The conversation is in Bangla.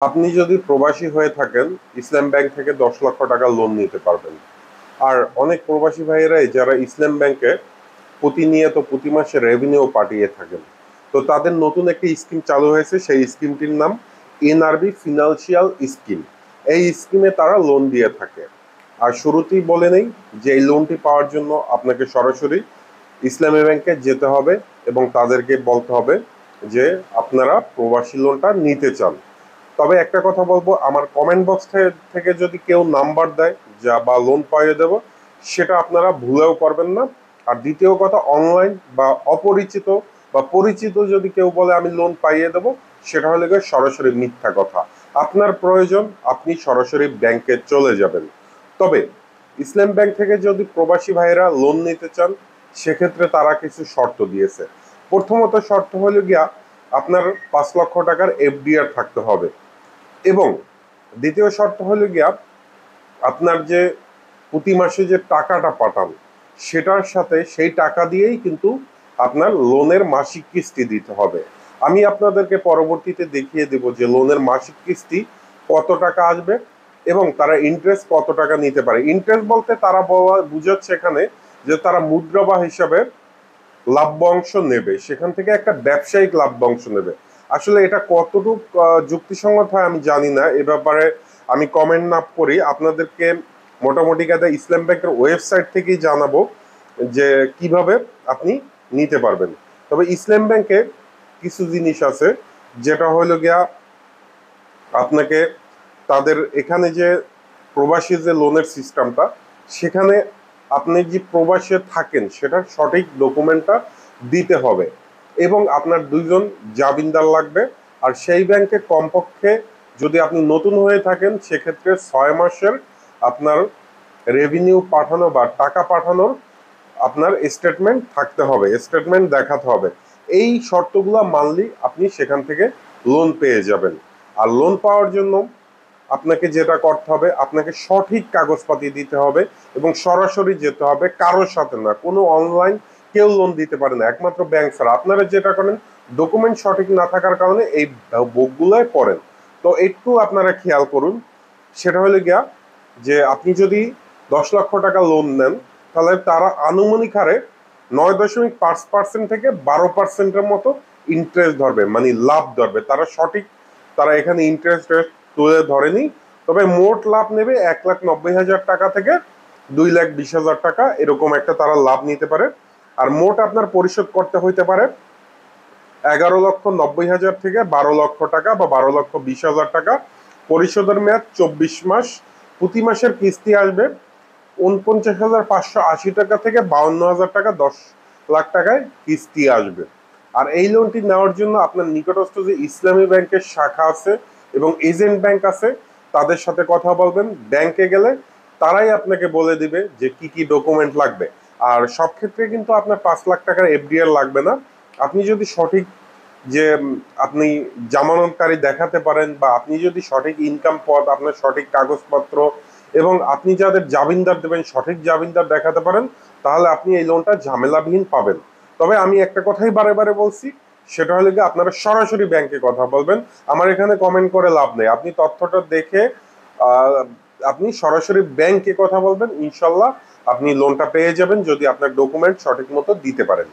আপনি যদি প্রবাসী হয়ে থাকেন, ইসলাম ব্যাংক থেকে 10 লক্ষ টাকা লোন নিতে পারবেন। আর অনেক প্রবাসী ভাইয়েরাই যারা ইসলাম ব্যাংকে প্রতিনিয়ত প্রতি মাসে রেভিনিউ পাঠিয়ে থাকেন, তো তাদের নতুন একটি স্কিম চালু হয়েছে। সেই স্কিমটির নাম এনআরবি ফিনান্সিয়াল স্কিম। এই স্কিমে তারা লোন দিয়ে থাকে। আর শুরুতেই বলে নেই যে এই লোনটি পাওয়ার জন্য আপনাকে সরাসরি ইসলামী ব্যাংকে যেতে হবে এবং তাদেরকে বলতে হবে যে আপনারা প্রবাসী লোনটা নিতে চান। তবে একটা কথা বলবো, আমার কমেন্ট বক্স থেকে যদি কেউ নাম্বার দেয় যা বা লোন পাইয়ে দেব, সেটা আপনারা ভুলেও করবেন না। আর দ্বিতীয় কথা, অনলাইন বা অপরিচিত বা পরিচিত যদি কেউ বলে আমি লোন পাইয়ে দেব, সেটা হলে গিয়ে সরাসরি মিথ্যা কথা। আপনার প্রয়োজন আপনি সরাসরি ব্যাংকে চলে যাবেন। তবে ইসলাম ব্যাংক থেকে যদি প্রবাসী ভাইয়েরা লোন নিতে চান, সেক্ষেত্রে তারা কিছু শর্ত দিয়েছে। প্রথমত শর্ত হলো গিয়া আপনার 5 লক্ষ টাকার এফডিআর থাকতে হবে, এবং দ্বিতীয় শর্ত হলো গিয়া আপনার যে প্রতি মাসে যে টাকাটা পাঠান, সেটার সাথে সেই টাকা দিয়েই কিন্তু আপনার লোনের মাসিক কিস্তি দিতে হবে। আমি আপনাদেরকে পরবর্তীতে দেখিয়ে দেব যে লোনের মাসিক কিস্তি কত টাকা আসবে এবং তারা ইন্টারেস্ট কত টাকা নিতে পারে। ইন্টারেস্ট বলতে তারা বুঝাচ্ছে এখানে যে তারা মুদ্রা হিসাবে লাভ্যাংশ নেবে, সেখান থেকে একটা ব্যবসায়িক লাভ্যাংশ নেবে। আসলে এটা কতটুকু যুক্তিসঙ্গত হয় আমি জানি না, এ ব্যাপারে আমি কমেন্ট না করি। আপনাদেরকে মোটামুটি কথা ইসলাম ব্যাংকের ওয়েবসাইট থেকেই জানাবো যে কিভাবে আপনি নিতে পারবেন। তবে ইসলাম ব্যাংকে কিছু জিনিস আছে, যেটা হলো গিয়া আপনাকে তাদের এখানে যে প্রবাসী যে লোনের সিস্টেমটা, সেখানে আপনি যে প্রবাসে থাকেন সেটার সঠিক ডকুমেন্টটা দিতে হবে, এবং আপনার 2জন জামিনদার লাগবে। আর সেই ব্যাংকে কমপক্ষে যদি আপনি নতুন হয়ে থাকেন, সেক্ষেত্রে 6 মাসের আপনার রেভিনিউ পাঠানো বা টাকা পাঠানোর আপনার স্টেটমেন্ট থাকতে হবে, স্টেটমেন্ট দেখাতে হবে। এই শর্তগুলো মানলেই আপনি সেখান থেকে লোন পেয়ে যাবেন। আর লোন পাওয়ার জন্য আপনাকে যেটা করতে হবে, আপনাকে সঠিক কাগজপাতি দিতে হবে এবং সরাসরি যেতে হবে, কারোর সাথে না। কোনো অনলাইন কেউ লোন দিতে পারে না, একমাত্র ব্যাংক ছাড়া। আপনারা যেটা করেন, ডকুমেন্ট সঠিক না থাকার কারণে এই বুকগুলোয় পড়েন। তো একটু আপনারা খেয়াল করুন। সেটা হলো গিয়া যে আপনি যদি 10 লক্ষ টাকা লোন নেন, তাহলে তারা আনুমানিক হারে 9.5% থেকে 12%-এর মতো ইন্টারেস্ট ধরবে, মানে লাভ ধরবে। তারা এখানে ইন্টারেস্ট রেট তুলে ধরেনি। তবে মোট লাভ নেবে 1,90,000 টাকা থেকে 2,20,000 টাকা, এরকম একটা তারা লাভ নিতে পারে। আর মোট আপনার পরিশোধ করতে হইতে পারে 11,90,000 থেকে 12 লক্ষ টাকা বা 12,20,000 টাকা। পরিশোধের মেয়াদ 24 মাস। প্রতি মাসের কিস্তি আসবে 49,580 টাকা থেকে 52,000 টাকা, 10 লাখ টাকায় কিস্তি আসবে। আর এই লোনটি নেওয়ার জন্য আপনার নিকটস্থ যে ইসলামী ব্যাংকের শাখা আছে এবং এজেন্ট ব্যাংক আছে, তাদের সাথে কথা বলবেন। ব্যাংকে গেলে তারাই আপনাকে বলে দিবে যে কি কি ডকুমেন্ট লাগবে। আর সব ক্ষেত্রে কিন্তু আপনার 5 লাখ টাকার এফডিআর লাগবে না। আপনি যদি সঠিক যে আপনি জামানতকারী দেখাতে পারেন, বা আপনি যদি সঠিক ইনকাম পথ, আপনার সঠিক কাগজপত্র এবং আপনি যাদের জামিনদার দেবেন সঠিক জামিনদার দেখাতে পারেন, তাহলে আপনি এই লোনটা ঝামেলাবিহীন পাবেন। তবে আমি একটা কথাই বারে বারে বলছি, সেটা হলো কি আপনারা সরাসরি ব্যাংকে কথা বলবেন। আমার এখানে কমেন্ট করে লাভ নেই। আপনি তথ্যটা দেখে আহ, আপনি সরাসরি ব্যাংকে কথা বলবেন, ইনশাল্লাহ আপনি লোনটা পেয়ে যাবেন যদি আপনার ডকুমেন্ট সঠিক মতো দিতে পারেন।